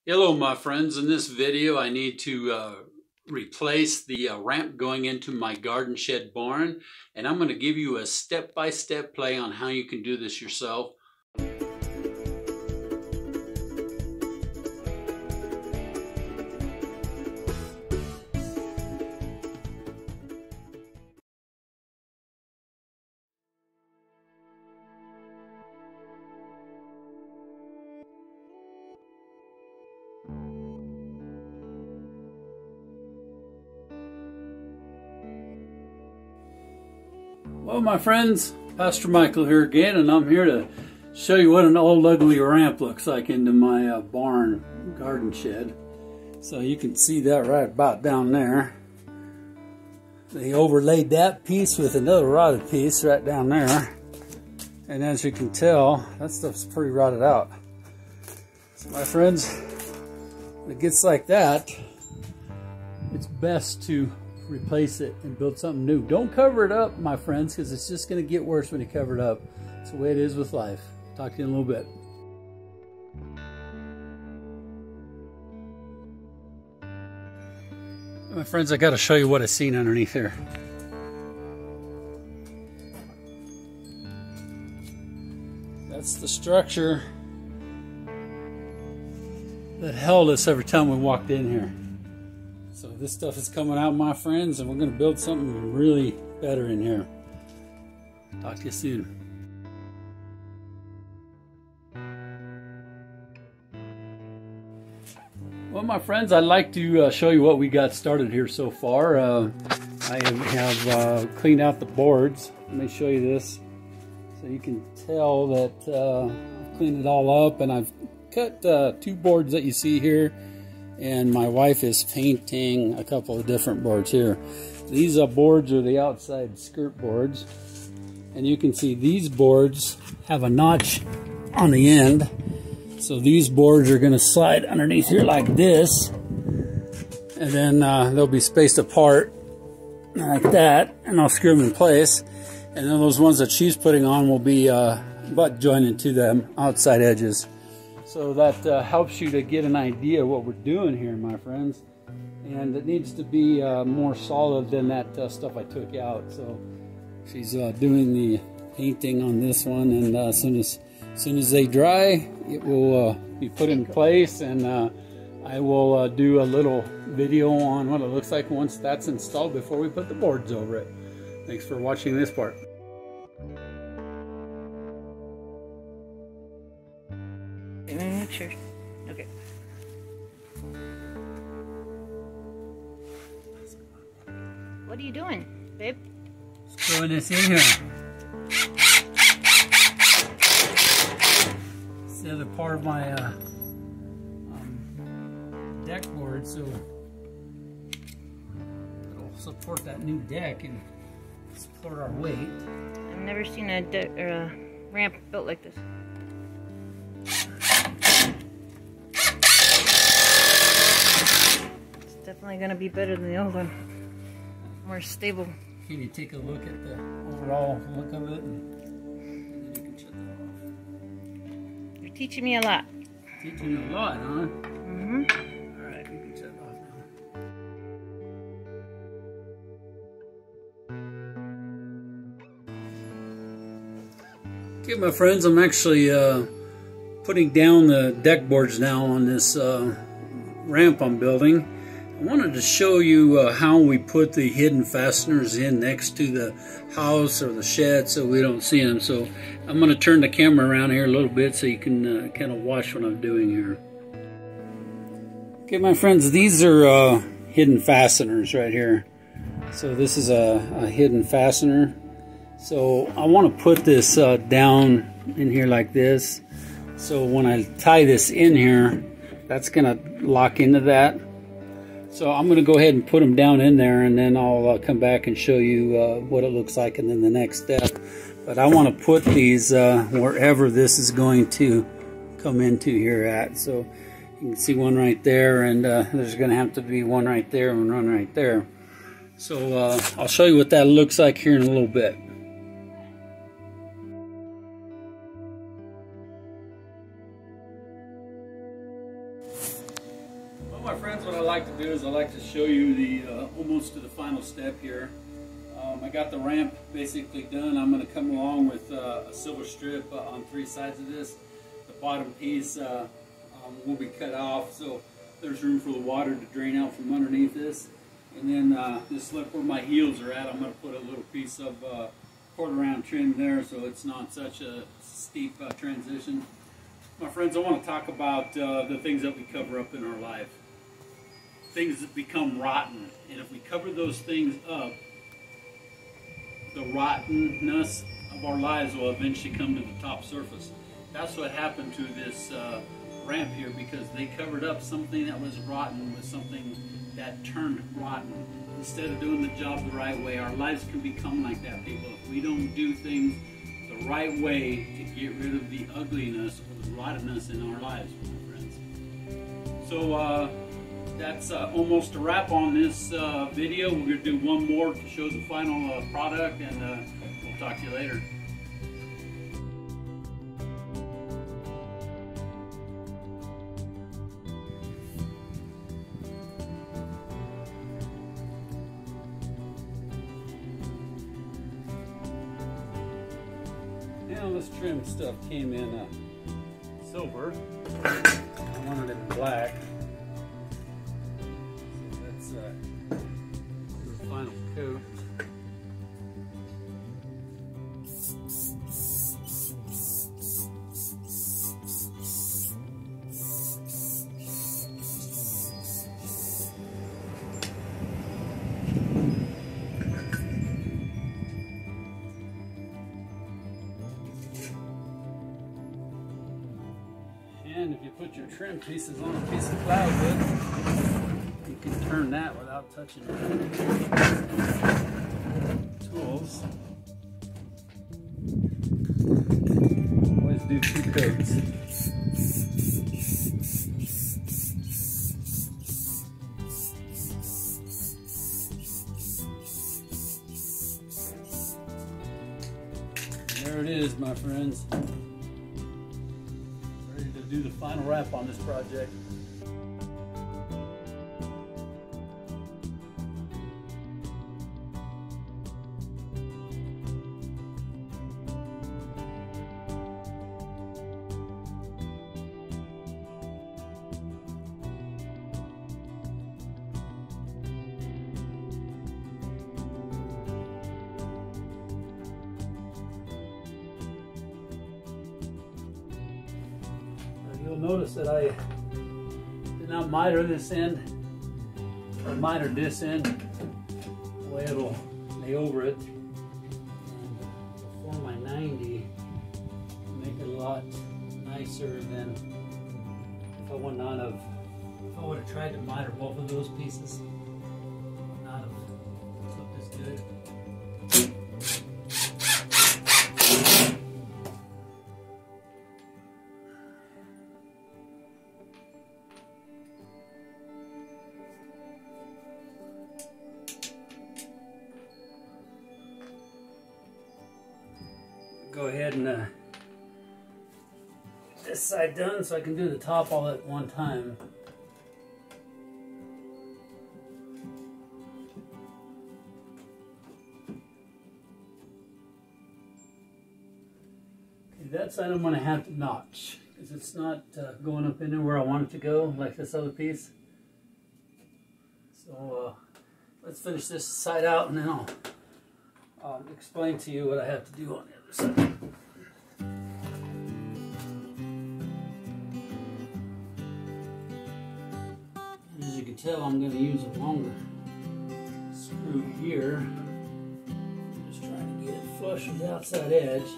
Hello my friends, in this video I need to replace the ramp going into my garden shed barn, and I'm going to give you a step-by-step play on how you can do this yourself. Well my friends, Pastor Michael here again, and I'm here to show you what an old ugly ramp looks like into my barn garden shed. So you can see that right about down there. They overlaid that piece with another rotted piece right down there. And as you can tell, that stuff's pretty rotted out. So my friends, when it gets like that, it's best to replace it and build something new. Don't cover it up, my friends, because it's just going to get worse when you cover it up. It's the way it is with life. Talk to you in a little bit. My friends, I got to show you what I've seen underneath here. That's the structure that held us every time we walked in here. So this stuff is coming out, my friends, and we're going to build something really better in here. Talk to you soon. Well, my friends, I'd like to show you what we got started here so far. I have cleaned out the boards. Let me show you this so you can tell that I've cleaned it all up, and I've cut 2 boards that you see here. And my wife is painting a couple of different boards here. These boards are the outside skirt boards. And you can see these boards have a notch on the end. So these boards are going to slide underneath here like this. And then they'll be spaced apart like that. And I'll screw them in place. And then those ones that she's putting on will be butt jointed to them outside edges. So that helps you to get an idea of what we're doing here, my friends. And it needs to be more solid than that stuff I took out. So she's doing the painting on this one, and as soon as they dry, it will be put in place, and I will do a little video on what it looks like once that's installed before we put the boards over it. Thanks for watching this part. Sure. Okay. What are you doing, babe? Screwing this in here. It's the other part of my deck board, so it'll support that new deck and support our weight. I've never seen a ramp built like this. Definitely gonna be better than the old one. More stable. Can you take a look at the overall look of it, and then you can shut that off. You're teaching me a lot. Teaching you a lot, huh? Mm-hmm. Alright, you can shut it off now. Okay, my friends, I'm actually putting down the deck boards now on this ramp I'm building. I wanted to show you how we put the hidden fasteners in next to the house or the shed so we don't see them. So I'm going to turn the camera around here a little bit so you can kind of watch what I'm doing here. Okay, my friends, these are hidden fasteners right here. So this is a hidden fastener. So I want to put this down in here like this. So when I tie this in here, that's going to lock into that. So I'm going to go ahead and put them down in there, and then I'll come back and show you what it looks like, and then the next step. But I want to put these wherever this is going to come into here at. So you can see one right there, and there's going to have to be one right there and one right there. So I'll show you what that looks like here in a little bit. My friends, what I like to do is I like to show you the almost to the final step here. I got the ramp basically done. I'm going to come along with a silver strip on 3 sides of this. The bottom piece will be cut off, so there's room for the water to drain out from underneath this. And then this lip where my heels are at, I'm going to put a little piece of quarter round trim there so it's not such a steep transition. My friends, I want to talk about the things that we cover up in our life. Things that become rotten, and if we cover those things up, the rottenness of our lives will eventually come to the top surface. That's what happened to this ramp here, because they covered up something that was rotten with something that turned rotten. Instead of doing the job the right way, our lives can become like that, people. If we don't do things the right way to get rid of the ugliness or the rottenness in our lives, my friends. So that's almost a wrap on this video. We're going to do one more to show the final product, and we'll talk to you later. Now this trim stuff came in silver. I wanted it in black. The final coat. And if you put your trim pieces on a piece of plywood, you can turn that without touching tools. Always do 2 coats. There it is, my friends. Ready to do the final wrap on this project. You'll notice that I did not miter this end, or miter this end, the way it'll lay over it. And for my 90, make it a lot nicer than if I would not have, if I would have tried to miter both of those pieces, would not have looked as good. Go ahead and get this side done so I can do the top all at one time. Okay, that side I'm going to have to notch because it's not going up in there where I want it to go like this other piece. So let's finish this side out and then I'll explain to you what I have to do on the other side. As you can tell, I'm going to use a longer screw here. Just trying to get it flush with the outside edge.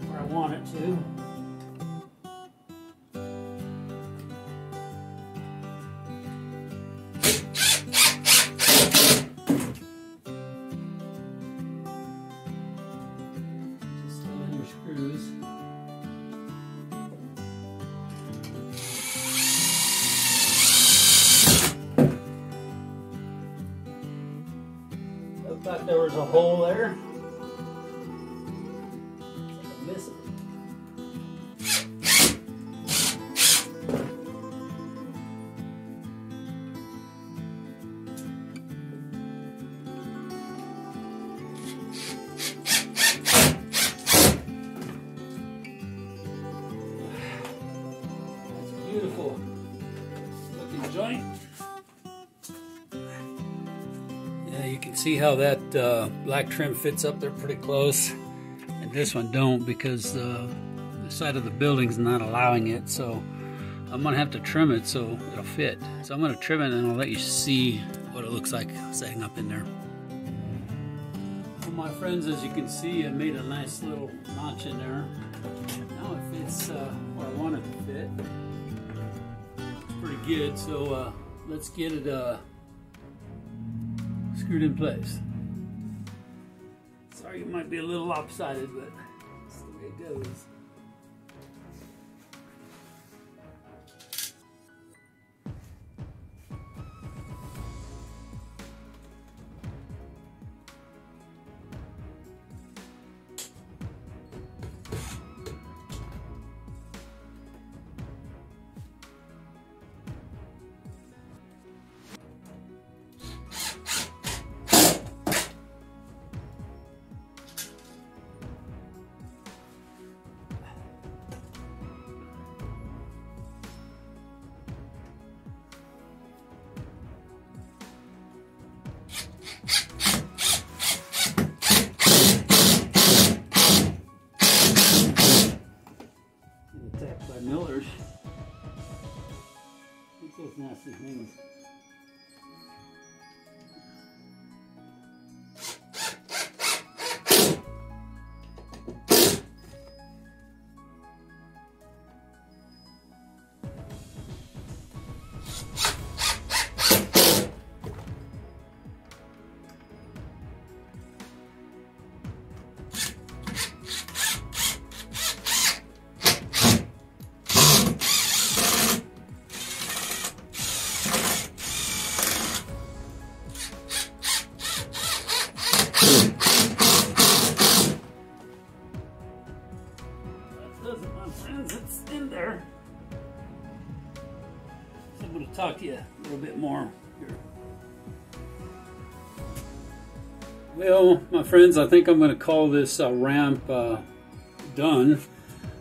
Where I want it to. Looked like there was a hole there. I miss it. Beautiful looking joint. Yeah, you can see how that black trim fits up there pretty close, and this one don't because the side of the building's not allowing it, so I'm gonna have to trim it so it'll fit. So I'm gonna trim it and I'll let you see what it looks like setting up in there. Well, my friends, as you can see, I made a nice little notch in there. Now it fits where I want it to fit. Pretty good, so let's get it screwed in place. Sorry, it might be a little lopsided, but that's the way it goes. Attacked by millers. What's those nasty things? It's in there. So I'm going to talk to you a little bit more here. Well, my friends, I think I'm going to call this ramp done.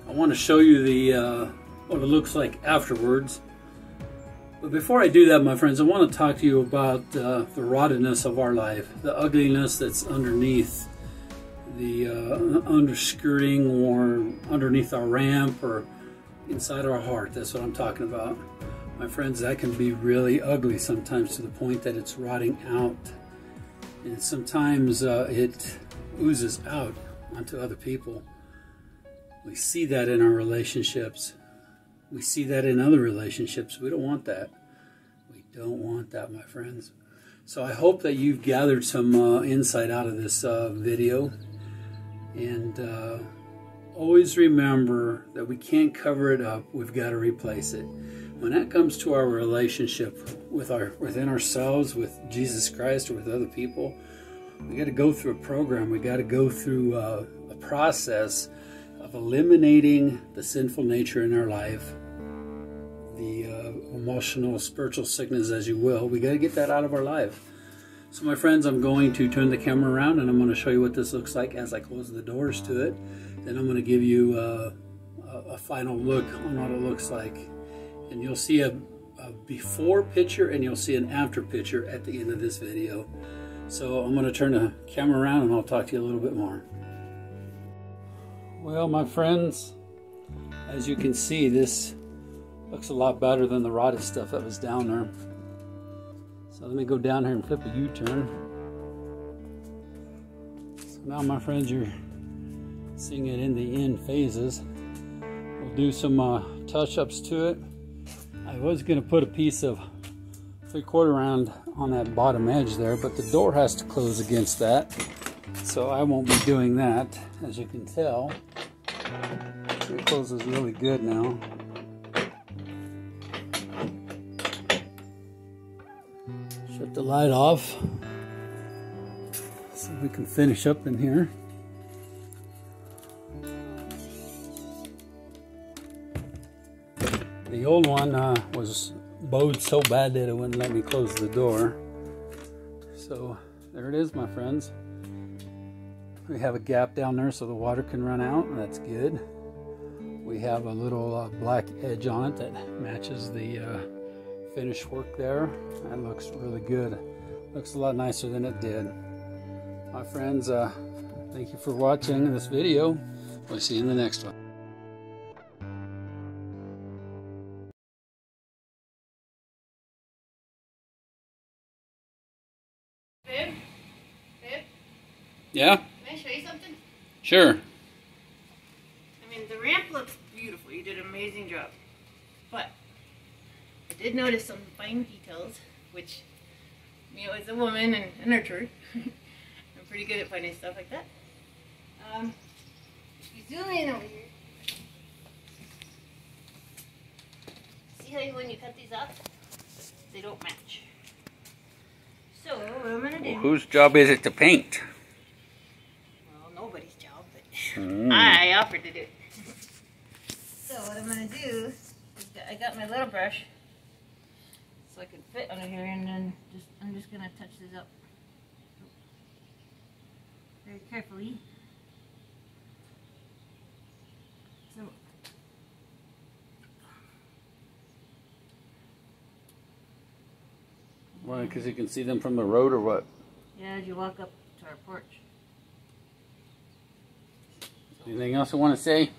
I want to show you the what it looks like afterwards. But before I do that, my friends, I want to talk to you about the rottenness of our life, the ugliness that's underneath the underskirting or underneath our ramp or inside our heart. That's what I'm talking about. My friends, that can be really ugly sometimes to the point that it's rotting out. And sometimes it oozes out onto other people. We see that in our relationships. We see that in other relationships. We don't want that. We don't want that, my friends. So I hope that you've gathered some insight out of this video. And always remember that we can't cover it up. We've got to replace it. When that comes to our relationship within ourselves, with Jesus Christ, or with other people, we got to go through a program. We got to go through a process of eliminating the sinful nature in our life, the emotional, spiritual sickness, as you will. We got to get that out of our life. So my friends, I'm going to turn the camera around and I'm going to show you what this looks like as I close the doors to it. Then I'm going to give you a final look on what it looks like. And you'll see a before picture and you'll see an after picture at the end of this video. So I'm going to turn the camera around and I'll talk to you a little bit more. Well, my friends, as you can see, this looks a lot better than the rotted stuff that was down there. So let me go down here and flip a U-turn. So now, my friends, you're seeing it in the end phases. We'll do some touch-ups to it. I was going to put a piece of 3/4 round on that bottom edge there, but the door has to close against that. So I won't be doing that, as you can tell. It closes really good now. Shut the light off. So we can finish up in here. The old one was bowed so bad that it wouldn't let me close the door. So there it is, my friends. We have a gap down there so the water can run out, and that's good. We have a little black edge on it that matches the finish work there. That looks really good. Looks a lot nicer than it did. My friends, thank you for watching this video. We'll see you in the next one. Babe? Yeah? Can I show you something? Sure. I mean, the ramp looks beautiful. You did an amazing job. But I did notice some fine details, which, me as a woman and a nurturer, I'm pretty good at finding stuff like that. If you zoom in over here, see how when you cut these up, they don't match. So what I'm going to do... Whose job is it to paint? Well, nobody's job, but I offered to do it. So what I'm going to do is I got my little brush so I can fit under here, and then I'm just going to touch this up very carefully. So Why? Because you can see them from the road, or what? yeah, as you walk up to our porch. Anything else you want to say?